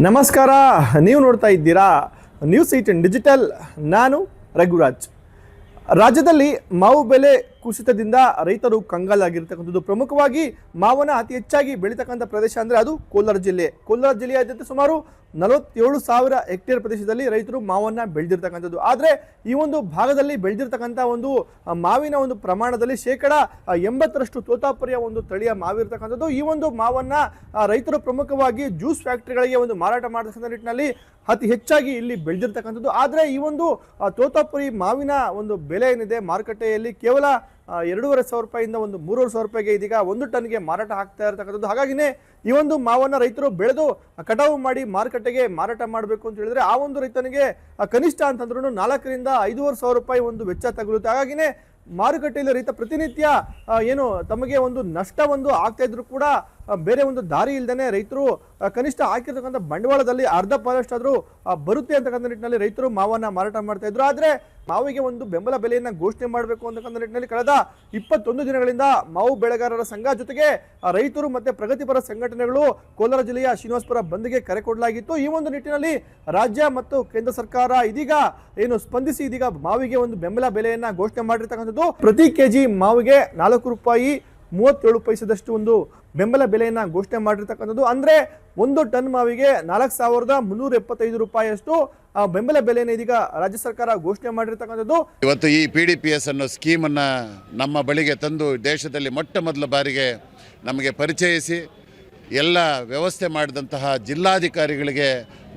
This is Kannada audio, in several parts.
ನಮಸ್ಕಾರ. ನೀವು ನೋಡ್ತಾ ಇದ್ದೀರಾ ನ್ಯೂಸ್ 18 ಡಿಜಿಟಲ್. ನಾನು ರಘುರಾಜ್. ರಾಜ್ಯದಲ್ಲಿ ಮಾವು ಬೆಲೆ ಕುಸಿತದಿಂದ ರೈತರು ಕಂಗಾಲಾಗಿರ್ತಕ್ಕಂಥದ್ದು. ಪ್ರಮುಖವಾಗಿ ಮಾವನ ಅತಿ ಹೆಚ್ಚಾಗಿ ಬೆಳೀತಕ್ಕಂಥ ಪ್ರದೇಶ ಅಂದರೆ ಅದು ಕೋಲಾರ ಜಿಲ್ಲೆ. ಕೋಲಾರ ಜಿಲ್ಲೆಯಾದ್ಯಂತ ಸುಮಾರು 47,000 ಹೆಕ್ಟೇರ್ ಪ್ರದೇಶದಲ್ಲಿ ರೈತರು ಮಾವನ್ನ ಬೆಳೆದಿರ್ತಕ್ಕಂಥದ್ದು. ಆದರೆ ಈ ಒಂದು ಭಾಗದಲ್ಲಿ ಬೆಳೆದಿರ್ತಕ್ಕಂಥ ಒಂದು ಮಾವಿನ ಒಂದು ಪ್ರಮಾಣದಲ್ಲಿ 80% ತೋತಾಪುರಿಯ ಒಂದು ತಳಿಯ ಮಾವಿರ್ತಕ್ಕಂಥದ್ದು. ಈ ಒಂದು ಮಾವನ್ನ ರೈತರು ಪ್ರಮುಖವಾಗಿ ಜ್ಯೂಸ್ ಫ್ಯಾಕ್ಟರಿಗಳಿಗೆ ಒಂದು ಮಾರಾಟ ಮಾಡತಕ್ಕಂಥ ನಿಟ್ಟಿನಲ್ಲಿ ಅತಿ ಹೆಚ್ಚಾಗಿ ಇಲ್ಲಿ ಬೆಳೆದಿರ್ತಕ್ಕಂಥದ್ದು. ಆದರೆ ಈ ಒಂದು ತೋತಾಪುರಿ ಮಾವಿನ ಒಂದು ಬೆಲೆ ಏನಿದೆ ಮಾರುಕಟ್ಟೆಯಲ್ಲಿ ಕೇವಲ 2,500 ರೂಪಾಯಿಂದ ಒಂದು 3,500 ರೂಪಾಯಿಗೆ ಇದೀಗ 1 ಟನ್ಗೆ ಮಾರಾಟ ಆಗ್ತಾ ಇರತಕ್ಕಂಥದ್ದು. ಹಾಗಾಗಿನೇ ಈ ಒಂದು ಮಾವನ್ನ ರೈತರು ಬೆಳೆದು ಕಟಾವು ಮಾಡಿ ಮಾರುಕಟ್ಟೆಗೆ ಮಾರಾಟ ಮಾಡಬೇಕು ಅಂತ ಹೇಳಿದ್ರೆ ಆ ಒಂದು ರೈತನಿಗೆ ಕನಿಷ್ಠ ಅಂತಂದ್ರೂ 4,000ರಿಂದ 5,500 ರೂಪಾಯಿ ಒಂದು ವೆಚ್ಚ ತಗುಲುತ್ತೆ. ಹಾಗಾಗಿನೇ ಮಾರುಕಟ್ಟೆಯಲ್ಲಿ ರೈತ ಪ್ರತಿನಿತ್ಯ ಏನು ತಮಗೆ ಒಂದು ನಷ್ಟ ಒಂದು ಆಗ್ತಾ ಇದ್ರು ಕೂಡ ಬೇರೆ ಒಂದು ದಾರಿ ಇಲ್ದೇನೆ ರೈತರು ಕನಿಷ್ಠ ಹಾಕಿರ್ತಕ್ಕಂಥ ಬಂಡವಾಳದಲ್ಲಿ ಅರ್ಧ ಪಾಲಷ್ಟಾದ್ರೂ ಬರುತ್ತೆ ಅಂತಕ್ಕಂಥ ನಿಟ್ಟಿನಲ್ಲಿ ರೈತರು ಮಾವನ್ನ ಮಾರಾಟ ಮಾಡ್ತಾ ಇದ್ರು. ಆದ್ರೆ ಮಾವಿಗೆ ಒಂದು ಬೆಂಬಲ ಬೆಲೆಯನ್ನ ಘೋಷಣೆ ಮಾಡಬೇಕು ಅಂತಕ್ಕಂಥ ನಿಟ್ಟಿನಲ್ಲಿ ಕಳೆದ 21 ದಿನಗಳಿಂದ ಮಾವು ಬೆಳೆಗಾರರ ಸಂಘ ಜೊತೆಗೆ ರೈತರು ಮತ್ತೆ ಪ್ರಗತಿಪರ ಸಂಘಟನೆಗಳು ಕೋಲಾರ ಜಿಲ್ಲೆಯ ಶ್ರೀನಿವಾಸಪುರ ಬಂದ್ಗೆ ಕರೆ ಕೊಡಲಾಗಿತ್ತು. ಈ ಒಂದು ನಿಟ್ಟಿನಲ್ಲಿ ರಾಜ್ಯ ಮತ್ತು ಕೇಂದ್ರ ಸರ್ಕಾರ ಇದೀಗ ಏನು ಸ್ಪಂದಿಸಿ ಇದೀಗ ಮಾವಿಗೆ ಒಂದು ಬೆಂಬಲ ಬೆಲೆಯನ್ನ ಘೋಷಣೆ ಮಾಡಿರ್ತಕ್ಕಂಥದ್ದು. ಪ್ರತಿ ಕೆಜಿ ಮಾವಿಗೆ 4 ರೂಪಾಯಿ 37 ಪೈಸದಷ್ಟು ಒಂದು ಬೆಂಬಲ ಬೆಲೆಯನ್ನ ಘೋಷಣೆ ಮಾಡಿರ್ತಕ್ಕಂಥದ್ದು. ಅಂದ್ರೆ 1 ಟನ್ ಮಾವಿಗೆ 4,375 ರೂಪಾಯಿಯಷ್ಟು ಬೆಂಬಲ ಬೆಲೆಯನ್ನು ಇದೀಗ ರಾಜ್ಯ ಸರ್ಕಾರ ಘೋಷಣೆ ಮಾಡಿರ್ತಕ್ಕಂಥದ್ದು. ಇವತ್ತು ಈ PDPS ಅನ್ನೋ ಸ್ಕೀಮನ್ನು ನಮ್ಮ ಬಳಿಗೆ ತಂದು ದೇಶದಲ್ಲಿ ಮೊಟ್ಟ ಮೊದಲ ಬಾರಿಗೆ ನಮಗೆ ಪರಿಚಯಿಸಿ ಎಲ್ಲ ವ್ಯವಸ್ಥೆ ಮಾಡಿದಂತಹ ಜಿಲ್ಲಾಧಿಕಾರಿಗಳಿಗೆ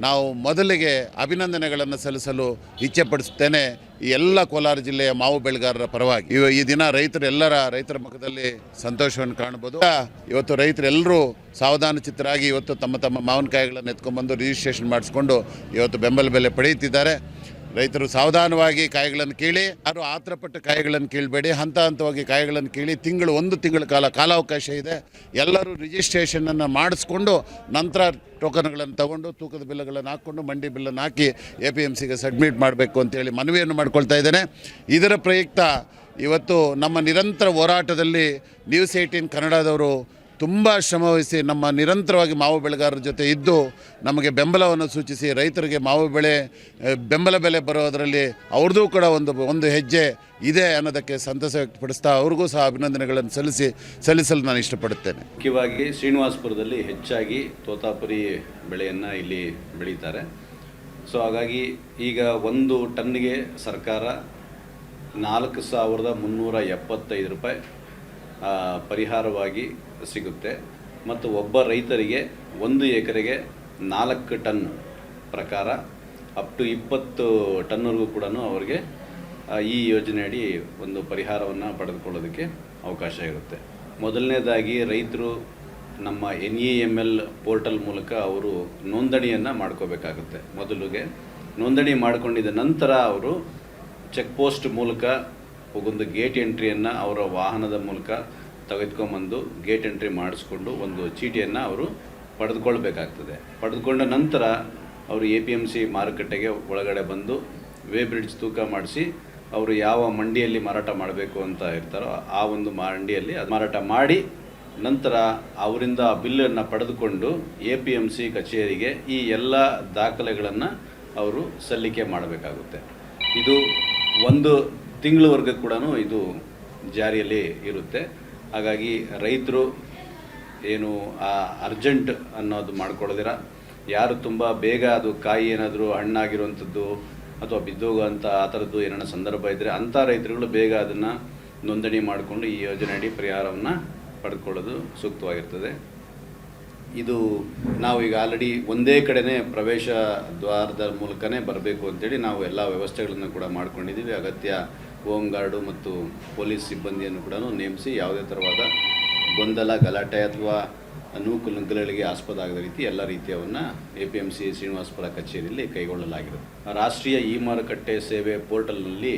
ನಾವು ಮೊದಲಿಗೆ ಅಭಿನಂದನೆಗಳನ್ನು ಸಲ್ಲಿಸಲು ಇಚ್ಛೆಪಡಿಸುತ್ತೇನೆ. ಈ ಎಲ್ಲ ಕೋಲಾರ ಜಿಲ್ಲೆಯ ಮಾವು ಬೆಳೆಗಾರರ ಪರವಾಗಿ ಈ ದಿನ ರೈತರ ಮುಖದಲ್ಲಿ ಸಂತೋಷವನ್ನು ಕಾಣಬಹುದು. ಇವತ್ತು ರೈತರೆಲ್ಲರೂ ಸಾವಧಾನ ಚಿತ್ತರಾಗಿ ಇವತ್ತು ತಮ್ಮ ಮಾವಿನಕಾಯಿಗಳನ್ನು ಎತ್ಕೊಂಡ್ಬಂದು ರಿಜಿಸ್ಟ್ರೇಷನ್ ಮಾಡಿಸ್ಕೊಂಡು ಇವತ್ತು ಬೆಂಬಲ ಬೆಲೆ ಪಡೆಯುತ್ತಿದ್ದಾರೆ. ರೈತರು ಸಾವಧಾನವಾಗಿ ಕಾಯಿಗಳನ್ನು ಕೀಳಿ, ಯಾರು ಆತರಪಟ್ಟ ಕಾಯಿಗಳನ್ನು ಕೀಳಬೇಡಿ, ಹಂತ ಹಂತವಾಗಿ ಕಾಯಿಗಳನ್ನು ಕೀಳಿ ಒಂದು ತಿಂಗಳ ಕಾಲಾವಕಾಶ ಇದೆ. ಎಲ್ಲರೂ ರಿಜಿಸ್ಟ್ರೇಷನನ್ನು ಮಾಡಿಸ್ಕೊಂಡು ನಂತರ ಟೋಕನ್ಗಳನ್ನು ತಗೊಂಡು ತೂಕದ ಬಿಲ್ಗಳನ್ನು ಹಾಕ್ಕೊಂಡು ಮಂಡಿ ಬಿಲ್ಲನ್ನು ಹಾಕಿ APMCಗೆ ಸಬ್ಮಿಟ್ ಮಾಡಬೇಕು ಅಂತೇಳಿ ಮನವಿಯನ್ನು ಮಾಡ್ಕೊಳ್ತಾ ಇದ್ದೇನೆ. ಇದರ ಪ್ರಯುಕ್ತ ಇವತ್ತು ನಮ್ಮ ನಿರಂತರ ಹೋರಾಟದಲ್ಲಿ ನ್ಯೂಸ್ 18 ಕನ್ನಡದವರು ತುಂಬ ಶ್ರಮವಹಿಸಿ ನಮ್ಮ ನಿರಂತರವಾಗಿ ಮಾವು ಬೆಳೆಗಾರರ ಜೊತೆ ಇದ್ದು ನಮಗೆ ಬೆಂಬಲವನ್ನು ಸೂಚಿಸಿ ರೈತರಿಗೆ ಮಾವು ಬೆಂಬಲ ಬೆಲೆ ಬರೋದರಲ್ಲಿ ಅವ್ರದ್ದೂ ಕೂಡ ಒಂದು ಹೆಜ್ಜೆ ಇದೆ ಅನ್ನೋದಕ್ಕೆ ಸಂತಸ ವ್ಯಕ್ತಪಡಿಸ್ತಾ ಅವ್ರಿಗೂ ಸಹ ಅಭಿನಂದನೆಗಳನ್ನು ಸಲ್ಲಿಸಲು ನಾನು ಇಷ್ಟಪಡುತ್ತೇನೆ. ಮುಖ್ಯವಾಗಿ ಶ್ರೀನಿವಾಸಪುರದಲ್ಲಿ ಹೆಚ್ಚಾಗಿ ತೋತಾಪುರಿ ಬೆಳೆಯನ್ನು ಇಲ್ಲಿ ಬೆಳೀತಾರೆ. ಸೊ ಹಾಗಾಗಿ ಈಗ 1 ಟನ್ನಿಗೆ ಸರ್ಕಾರ 4,375 ರೂಪಾಯಿ ಪರಿಹಾರವಾಗಿ ಸಿಗುತ್ತೆ. ಮತ್ತು ಒಬ್ಬ ರೈತರಿಗೆ 1 ಎಕರೆಗೆ 4 ಟನ್ ಪ್ರಕಾರ ಅಪ್ ಟು 20 ಟನ್ವರೆಗೂ ಕೂಡ ಅವರಿಗೆ ಈ ಯೋಜನೆಯಡಿ ಒಂದು ಪರಿಹಾರವನ್ನು ಪಡೆದುಕೊಳ್ಳೋದಕ್ಕೆ ಅವಕಾಶ ಇರುತ್ತೆ. ಮೊದಲನೇದಾಗಿ ರೈತರು ನಮ್ಮ NEML ಪೋರ್ಟಲ್ ಮೂಲಕ ಅವರು ನೋಂದಣಿಯನ್ನು ಮಾಡ್ಕೋಬೇಕಾಗುತ್ತೆ. ಮೊದಲಿಗೆ ನೋಂದಣಿ ಮಾಡಿಕೊಂಡಿದ್ದ ನಂತರ ಅವರು ಚೆಕ್ ಪೋಸ್ಟ್ ಮೂಲಕ ಒಂದು ಗೇಟ್ ಎಂಟ್ರಿಯನ್ನು ಅವರ ವಾಹನದ ಮೂಲಕ ತೆಗೆದುಕೊಂಬಂದು ಗೇಟ್ ಎಂಟ್ರಿ ಮಾಡಿಸ್ಕೊಂಡು ಒಂದು ಚೀಟಿಯನ್ನು ಅವರು ಪಡೆದುಕೊಳ್ಬೇಕಾಗ್ತದೆ. ಪಡೆದುಕೊಂಡ ನಂತರ ಅವರು APMC ಮಾರುಕಟ್ಟೆಗೆ ಒಳಗಡೆ ಬಂದು ವೇಬ್ರಿಡ್ಜ್ ತೂಕ ಮಾಡಿಸಿ ಅವರು ಯಾವ ಮಂಡಿಯಲ್ಲಿ ಮಾರಾಟ ಮಾಡಬೇಕು ಅಂತ ಇರ್ತಾರೋ ಆ ಒಂದು ಮಂಡಿಯಲ್ಲಿ ಮಾರಾಟ ಮಾಡಿ ನಂತರ ಅವರಿಂದ ಬಿಲ್ಲನ್ನು ಪಡೆದುಕೊಂಡು APMC ಕಚೇರಿಗೆ ಈ ಎಲ್ಲ ದಾಖಲೆಗಳನ್ನು ಅವರು ಸಲ್ಲಿಕೆ ಮಾಡಬೇಕಾಗುತ್ತೆ. ಇದು 1 ತಿಂಗಳವರೆಗೂ ಕೂಡ ಇದು ಜಾರಿಯಲ್ಲಿ ಇರುತ್ತೆ. ಹಾಗಾಗಿ ರೈತರು ಏನು ಅರ್ಜೆಂಟ್ ಅನ್ನೋದು ಮಾಡ್ಕೊಳ್ಳೋದಿರ, ಯಾರು ತುಂಬ ಬೇಗ ಅದು ಕಾಯಿ ಏನಾದರೂ ಹಣ್ಣಾಗಿರುವಂಥದ್ದು ಅಥವಾ ಬಿದ್ದೋಗುವಂಥ ಆ ಥರದ್ದು ಏನಾರ ಸಂದರ್ಭ ಇದ್ದರೆ ಅಂಥ ರೈತರುಗಳು ಬೇಗ ಅದನ್ನು ನೋಂದಣಿ ಮಾಡಿಕೊಂಡು ಈ ಯೋಜನೆಯಡಿ ಪರಿಹಾರವನ್ನು ಪಡೆದುಕೊಳ್ಳೋದು ಸೂಕ್ತವಾಗಿರ್ತದೆ. ಇದು ನಾವು ಈಗ ಆಲ್ರೆಡಿ ಒಂದೇ ಕಡೆನೇ ಪ್ರವೇಶ ದ್ವಾರದ ಮೂಲಕನೇ ಬರಬೇಕು ಅಂತೇಳಿ ನಾವು ಎಲ್ಲ ವ್ಯವಸ್ಥೆಗಳನ್ನು ಕೂಡ ಮಾಡ್ಕೊಂಡಿದ್ದೀವಿ. ಅಗತ್ಯ ಹೋಮ್ ಗಾರ್ಡು ಮತ್ತು ಪೊಲೀಸ್ ಸಿಬ್ಬಂದಿಯನ್ನು ಕೂಡ ನೇಮಿಸಿ ಯಾವುದೇ ಥರವಾದ ಗೊಂದಲ ಗಲಾಟೆ ಅಥವಾ ನೂಕುನುಗ್ಗಲುಗಳಿಗೆ ಆಸ್ಪದ ಆಗದ ರೀತಿ ಎಲ್ಲ ರೀತಿಯವನ್ನು APMC ಶ್ರೀನಿವಾಸಪುರ ಕಚೇರಿಯಲ್ಲಿ ಕೈಗೊಳ್ಳಲಾಗಿರುತ್ತೆ. ರಾಷ್ಟ್ರೀಯ ಮಾರುಕಟ್ಟೆ ಸೇವೆ ಪೋರ್ಟಲ್ನಲ್ಲಿ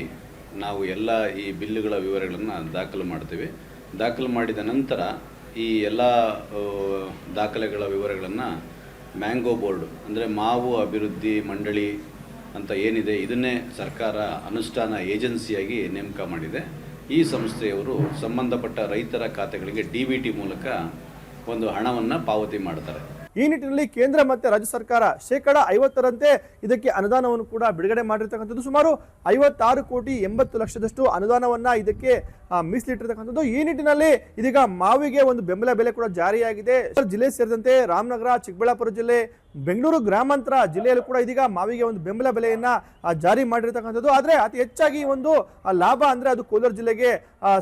ನಾವು ಎಲ್ಲ ಈ ಬಿಲ್ಲುಗಳ ವಿವರಗಳನ್ನು ದಾಖಲು ಮಾಡ್ತೇವೆ. ದಾಖಲು ಮಾಡಿದ ನಂತರ ಈ ಎಲ್ಲ ದಾಖಲೆಗಳ ವಿವರಗಳನ್ನು ಮ್ಯಾಂಗೋ ಬೋರ್ಡ್ ಅಂದರೆ ಮಾವು ಅಭಿವೃದ್ಧಿ ಮಂಡಳಿ ಅಂತ ಏನಿದೆ ಇದನ್ನೇ ಸರ್ಕಾರ ಅನುಷ್ಠಾನ ಏಜೆನ್ಸಿಯಾಗಿ ನೇಮಕ ಮಾಡಿದೆ. ಈ ಸಂಸ್ಥೆಯವರು ಸಂಬಂಧಪಟ್ಟ ರೈತರ ಖಾತೆಗಳಿಗೆ DBT ಮೂಲಕ ಒಂದು ಹಣವನ್ನು ಪಾವತಿ ಮಾಡ್ತಾರೆ. ಈ ನಿಟ್ಟಿನಲ್ಲಿ ಕೇಂದ್ರ ಮತ್ತು ರಾಜ್ಯ ಸರ್ಕಾರ 50% ಇದಕ್ಕೆ ಅನುದಾನವನ್ನು ಕೂಡ ಬಿಡುಗಡೆ ಮಾಡಿರ್ತಕ್ಕಂಥದ್ದು. ಸುಮಾರು 56,80,00,000ದಷ್ಟು ಅನುದಾನವನ್ನ ಇದಕ್ಕೆ ಮೀಸಲಿಟ್ಟಿರ್ತಕ್ಕಂಥದ್ದು. ಈ ನಿಟ್ಟಿನಲ್ಲಿ ಇದೀಗ ಮಾವಿಗೆ ಒಂದು ಬೆಂಬಲ ಬೆಲೆ ಕೂಡ ಜಾರಿಯಾಗಿದೆ. ಜಿಲ್ಲೆ ಸೇರಿದಂತೆ ರಾಮನಗರ, ಚಿಕ್ಕಬಳ್ಳಾಪುರ ಜಿಲ್ಲೆ, ಬೆಂಗಳೂರು ಗ್ರಾಮಾಂತರ ಜಿಲ್ಲೆಯಲ್ಲೂ ಕೂಡ ಇದೀಗ ಮಾವಿಗೆ ಒಂದು ಬೆಂಬಲ ಬೆಲೆಯನ್ನ ಜಾರಿ ಮಾಡಿರ್ತಕ್ಕಂಥದ್ದು. ಆದ್ರೆ ಅತಿ ಹೆಚ್ಚಾಗಿ ಒಂದು ಲಾಭ ಅಂದ್ರೆ ಅದು ಕೋಲಾರ ಜಿಲ್ಲೆಗೆ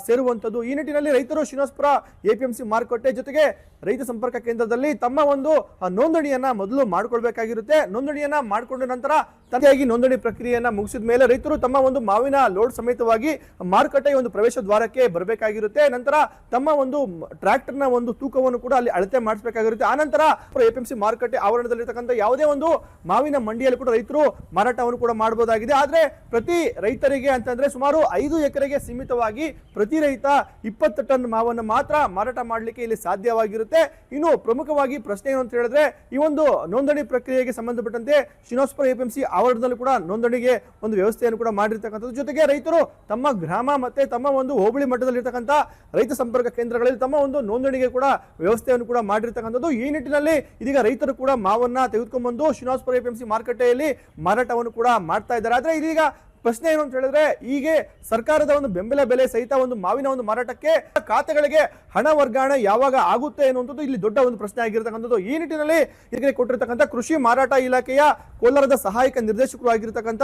ಸೇರುವಂಥದ್ದು. ಈ ನಿಟ್ಟಿನಲ್ಲಿ ರೈತರು ಶ್ರೀನಿವಾಸಪುರ APMC ಮಾರುಕಟ್ಟೆ ಜೊತೆಗೆ ರೈತ ಸಂಪರ್ಕ ಕೇಂದ್ರದಲ್ಲಿ ತಮ್ಮ ಒಂದು ನೋಂದಣಿಯನ್ನ ಮೊದಲು ಮಾಡ್ಕೊಳ್ಬೇಕಾಗಿರುತ್ತೆ. ನೋಂದಣಿಯನ್ನ ಮಾಡಿಕೊಂಡ ನಂತರ ತಂದೆಯಾಗಿ ನೋಂದಣಿ ಪ್ರಕ್ರಿಯೆಯನ್ನ ಮುಗಿಸಿದ ಮೇಲೆ ರೈತರು ತಮ್ಮ ಒಂದು ಮಾವಿನ ಲೋಡ್ ಸಮೇತವಾಗಿ ಮಾರುಕಟ್ಟೆಯ ಒಂದು ಪ್ರವೇಶ ದ್ವಾರಕ್ಕೆ ಬರಬೇಕಾಗಿರುತ್ತೆ. ನಂತರ ತಮ್ಮ ಒಂದು ಟ್ರ್ಯಾಕ್ಟರ್ನ ಒಂದು ತೂಕವನ್ನು ಕೂಡ ಅಲ್ಲಿ ಅಳತೆ ಮಾಡಿಸಬೇಕಾಗಿರುತ್ತೆ. ಆ ನಂತರ APMC ಮಾರುಕಟ್ಟೆ ಆವರಣದಲ್ಲಿರ್ತಕ್ಕಂಥ ಯಾವುದೇ ಒಂದು ಮಾವಿನ ಮಂಡಿಯಲ್ಲಿ ಕೂಡ ರೈತರು ಮಾರಾಟವನ್ನು ಕೂಡ ಮಾಡಬಹುದಾಗಿದೆ. ಆದ್ರೆ ಪ್ರತಿ ರೈತರಿಗೆ ಅಂತಂದ್ರೆ ಸುಮಾರು 5 ಎಕರೆಗೆ ಸೀಮಿತವಾಗಿ ಪ್ರತಿ ರೈತ 20 ಟನ್ ಮಾವನ್ನು ಮಾತ್ರ ಮಾರಾಟ ಮಾಡಲಿಕ್ಕೆ ಇಲ್ಲಿ ಸಾಧ್ಯವಾಗಿರುತ್ತೆ. ಇನ್ನು ಪ್ರಮುಖವಾಗಿ ಪ್ರಶ್ನೆ ಏನು ಅಂತ ಹೇಳಿದ್ರೆ, ಈ ಒಂದು ನೋಂದಣಿ ಪ್ರಕ್ರಿಯೆಗೆ ಸಂಬಂಧಪಟ್ಟಂತೆ ಶ್ರೀನಿವಾಸಪುರ APMC ಆವರಣದಲ್ಲೂ ಕೂಡ ನೋಂದಣಿಗೆ ಒಂದು ವ್ಯವಸ್ಥೆಯನ್ನು ಕೂಡ ಮಾಡಿರ್ತಕ್ಕಂಥದ್ದು. ಜೊತೆಗೆ ರೈತರು ತಮ್ಮ ಗ್ರಾಮ ಮತ್ತೆ ತಮ್ಮ ಒಂದು ಹೋಬಳಿ ಮಟ್ಟದಲ್ಲಿರ್ತಕ್ಕಂಥ ರೈತ ಸಂಪರ್ಕ ಕೇಂದ್ರಗಳಲ್ಲಿ ತಮ್ಮ ಒಂದು ನೋಂದಣಿಗೆ ಕೂಡ ವ್ಯವಸ್ಥೆಯನ್ನು ಕೂಡ ಮಾಡಿರ್ತಕ್ಕಂಥದ್ದು. ಈ ನಿಟ್ಟಿನಲ್ಲಿ ಇದೀಗ ರೈತರು ಕೂಡ ಮಾವನ್ನ ತೆಗೆದುಕೊಂಡ್ಬಂದು ಶ್ರೀನಿವಾಸಪುರ APMC ಮಾರುಕಟ್ಟೆಯಲ್ಲಿ ಮಾರಾಟವನ್ನು ಕೂಡ ಮಾಡ್ತಾ ಇದ್ದಾರೆ. ಆದ್ರೆ ಇದೀಗ ಪ್ರಶ್ನೆ ಏನು ಅಂತ ಹೇಳಿದ್ರೆ, ಹೀಗೆ ಸರ್ಕಾರದ ಒಂದು ಬೆಂಬಲ ಬೆಲೆ ಸಹಿತ ಒಂದು ಮಾವಿನ ಒಂದು ಮಾರಾಟಕ್ಕೆ ಖಾತೆಗಳಿಗೆ ಹಣ ವರ್ಗಾವಣೆ ಯಾವಾಗ ಆಗುತ್ತೆ ಅನ್ನುವಂಥದ್ದು ಇಲ್ಲಿ ದೊಡ್ಡ ಒಂದು ಪ್ರಶ್ನೆ ಆಗಿರ್ತಕ್ಕಂಥದ್ದು. ಈ ನಿಟ್ಟಿನಲ್ಲಿ ಇದಕ್ಕೆ ಕೊಟ್ಟಿರ್ತಕ್ಕಂಥ ಕೃಷಿ ಮಾರಾಟ ಇಲಾಖೆಯ ಕೋಲಾರದ ಸಹಾಯಕ ನಿರ್ದೇಶಕರು ಆಗಿರ್ತಕ್ಕಂಥ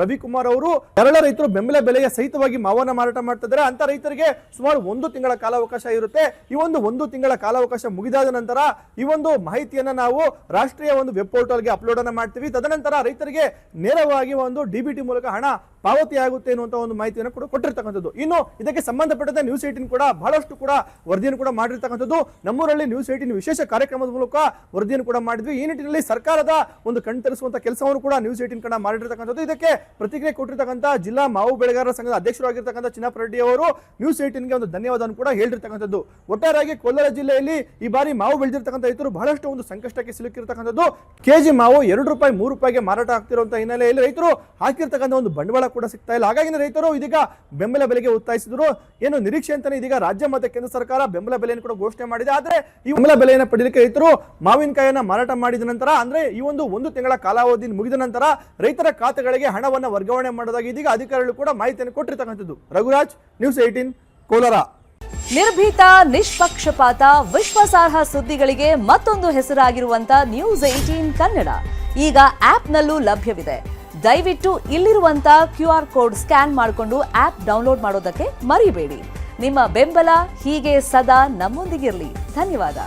ರವಿಕುಮಾರ್ ಅವರು ಎಲ್ಲ ರೈತರು ಬೆಂಬಲ ಬೆಲೆಯ ಸಹಿತವಾಗಿ ಮಾವನ್ನ ಮಾರಾಟ ಮಾಡ್ತಾ ಇದ್ದಾರೆ. ಅಂತ ರೈತರಿಗೆ ಸುಮಾರು 1 ತಿಂಗಳ ಕಾಲಾವಕಾಶ ಇರುತ್ತೆ. ಈ ಒಂದು 1 ತಿಂಗಳ ಕಾಲಾವಕಾಶ ಮುಗಿದಾದ ನಂತರ ಈ ಒಂದು ಮಾಹಿತಿಯನ್ನ ನಾವು ರಾಷ್ಟ್ರೀಯ ಒಂದು ವೆಬ್ ಪೋರ್ಟಲ್ಗೆ ಅಪ್ಲೋಡ್ ಅನ್ನ ಮಾಡ್ತೀವಿ. ತದನಂತರ ರೈತರಿಗೆ ನೇರವಾಗಿ ಒಂದು DBT ಮೂಲಕ ಹಣ ಪಾವತಿ ಆಗುತ್ತೆ ಅನ್ನುವಂತ ಒಂದು ಮಾಹಿತಿಯನ್ನು ಕೂಡ ಕೊಟ್ಟಿರ್ತಕ್ಕಂಥದ್ದು. ಇನ್ನು ಇದಕ್ಕೆ ಸಂಬಂಧಪಟ್ಟಂತೆ ನ್ಯೂಸ್ 18 ಕೂಡ ಬಹಳಷ್ಟು ಕೂಡ ವರದಿಯನ್ನು ಕೂಡ ಮಾಡಿರ್ತಕ್ಕಂಥದ್ದು. ನಮ್ಮೂರಲ್ಲಿ ನ್ಯೂಸ್ 18 ವಿಶೇಷ ಕಾರ್ಯಕ್ರಮದ ಮೂಲಕ ವರದಿಯನ್ನು ಕೂಡ ಮಾಡಿದ್ವಿ. ಈ ನಿಟ್ಟಿನಲ್ಲಿ ಸರ್ಕಾರದ ಒಂದು ಕಣ್ತರಿಸುವಂತ ಕೆಲಸವನ್ನು ಕೂಡ ನ್ಯೂಸ್ 18 ಕನ್ನಡ ಮಾಡಿರ್ತಕ್ಕಂಥದ್ದು. ಇದಕ್ಕೆ ಪ್ರತಿಕ್ರಿಯೆ ಕೊಟ್ಟಿರ್ತಕ್ಕಂಥ ಜಿಲ್ಲಾ ಮಾವು ಬೆಳೆಗಾರರ ಸಂಘದ ಅಧ್ಯಕ್ಷರಾಗಿರ್ತಕ್ಕಂಥ ಚಿನ್ನಪ್ಪ ರೆಡ್ಡಿ ಅವರು ನ್ಯೂಸ್ 18ಗೆ ಒಂದು ಧನ್ಯವಾದವನ್ನು ಕೂಡ ಹೇಳಿರ್ತಕ್ಕಂಥದ್ದು. ಒಟ್ಟಾರೆಯಾಗಿ ಕೋಲಾರ ಜಿಲ್ಲೆಯಲ್ಲಿ ಈ ಬಾರಿ ಮಾವು ಬೆಳೆದಿರ್ತಕ್ಕಂಥ ರೈತರು ಬಹಳಷ್ಟು ಒಂದು ಸಂಕಷ್ಟಕ್ಕೆ ಸಿಲುಕಿರ್ತಕ್ಕಂಥದ್ದು. ಕೆಜಿ ಮಾವು ₹2, ₹3ಗೆ ಮಾರಾಟ ಆಗ್ತಿರುವಂತಹ ಹಿನ್ನೆಲೆಯಲ್ಲಿ ರೈತರು ಹಾಕಿರ್ತಕ್ಕಂಥ ಒಂದು ಬಂಡವಾಳ ಕೂಡ ಸಿಗ್ತಾ ಇಲ್ಲ. ಹಾಗಾಗಿ ರೈತರು ಇದೀಗ ಬೆಂಬಲ ಬೆಲೆಗೆ ಒತ್ತಾಯಿಸಿದ್ರು. ಏನು ನಿರೀಕ್ಷೆ ಅಂತಾನೆ ಇದೀಗ ರಾಜ್ಯ ಮತ್ತು ಕೇಂದ್ರ ಸರ್ಕಾರ ಬೆಂಬಲ ಬೆಲೆಯನ್ನು ಕೂಡ ಘೋಷಣೆ ಮಾಡಿದೆ. ಆದ್ರೆ ಈ ಬೆಂಬಲ ಬೆಲೆಯನ್ನು ಪಡೆಯಲಿಕ್ಕೆ ರೈತರು ಮಾವಿನಕಾಯಿಯನ್ನ ಮಾರಾಟ ಮಾಡಿದ ನಂತರ ಅಂದ್ರೆ ಈ ಒಂದು 1 ತಿಂಗಳ ಕಾಲಾವಧಿ ಮುಗಿದ ನಂತರ ರೈತರ ಖಾತೆಗಳಿಗೆ ಹಣವನ್ನು ವರ್ಗಾವಣೆ ಮಾಡೋದಾಗಿ ಇದೀಗ ಅಧಿಕಾರಿಗಳು ಕೂಡ ಮಾಹಿತಿಯನ್ನು ಕೊಟ್ಟಿರ್ತಕ್ಕಂಥದ್ದು. ರಘುರಾಜ್, ನ್ಯೂಸ್ 18, ಕೋಲಾರ. ನಿರ್ಭೀತ, ನಿಷ್ಪಕ್ಷಪಾತ, ವಿಶ್ವಾಸಾರ್ಹ ಸುದ್ದಿಗಳಿಗೆ ಮತ್ತೊಂದು ಹೆಸರಾಗಿರುವಂತ ನ್ಯೂಸ್ 18 ಕನ್ನಡ ಈಗ ಆಪ್ನಲ್ಲೂ ಲಭ್ಯವಿದೆ. ದಯವಿಟ್ಟು ಇಲ್ಲಿರುವಂತ QR ಕೋಡ್ ಸ್ಕ್ಯಾನ್ ಮಾಡಿಕೊಂಡು ಆಪ್ ಡೌನ್ಲೋಡ್ ಮಾಡೋದಕ್ಕೆ ಮರಿಬೇಡಿ. ನಿಮ್ಮ ಬೆಂಬಲ ಹೀಗೆ ಸದಾ ನಮ್ಮೊಂದಿಗಿರಲಿ. ಧನ್ಯವಾದ.